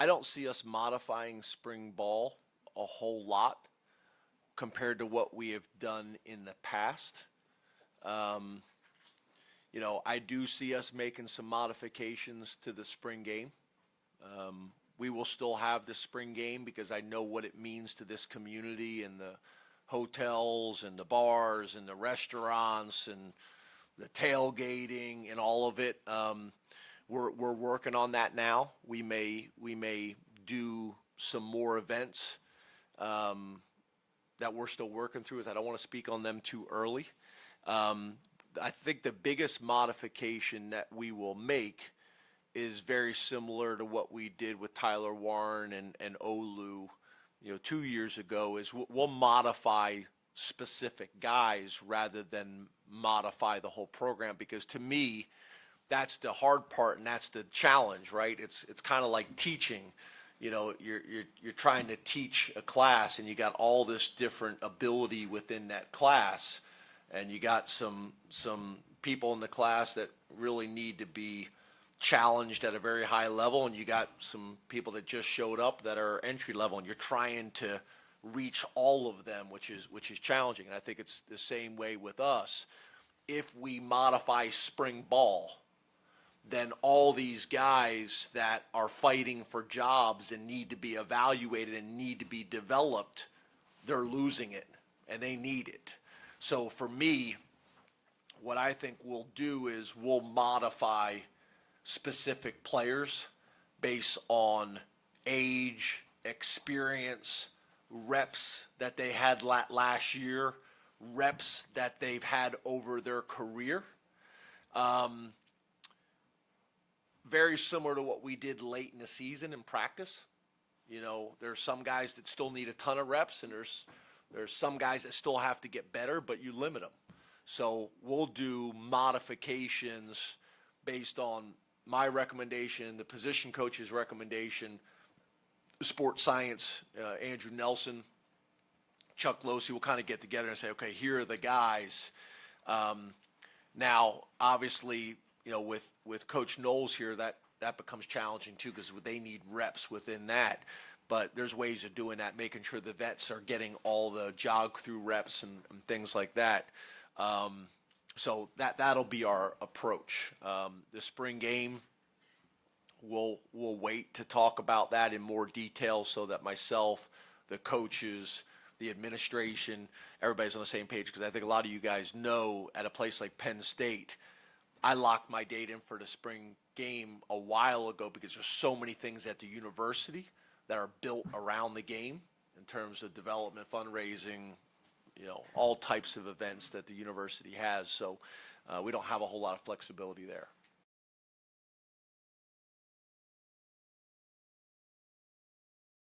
I don't see us modifying spring ball a whole lot compared to what we have done in the past. Um, I do see us making some modifications to the spring game. We will still have the spring game because I know what it means to this community and the hotels and the bars and the restaurants and the tailgating and all of it. We're working on that now. We may do some more events that we're still working through. I don't want to speak on them too early. I think the biggest modification that we will make is very similar to what we did with Tyler Warren and Olu, 2 years ago. Is we'll modify specific guys rather than modify the whole program, because to me, that's the hard part and that's the challenge, right? It's kind of like teaching. You're trying to teach a class and you got all this different ability within that class, and you got some people in the class that really need to be challenged at a very high level, and you got some people that just showed up that are entry level, and you're trying to reach all of them, which is challenging. And I think it's the same way with us. If we modify spring ball, then all these guys that are fighting for jobs and need to be evaluated and need to be developed, they're losing it and they need it. So for me, what I think we'll do is we'll modify specific players based on age, experience, reps that they had last year, reps that they've had over their career. Very similar to what we did late in the season in practice. There's some guys that still need a ton of reps, and there's some guys that still have to get better, but you limit them. So we'll do modifications based on my recommendation, the position coach's recommendation, sports science, Andrew Nelson, Chuck Losey will kind of get together and say, okay, here are the guys. Now, obviously, with Coach Knowles here, that becomes challenging too, because they need reps within that. But there's ways of doing that, making sure the vets are getting all the jog through reps and things like that. So that'll be our approach. The spring game, we'll wait to talk about that in more detail so that myself, the coaches, the administration, everybody's on the same page, because I think a lot of you guys know at a place like Penn State, I locked my date in for the spring game a while ago because there's so many things at the university that are built around the game in terms of development, fundraising, all types of events that the university has. So we don't have a whole lot of flexibility there.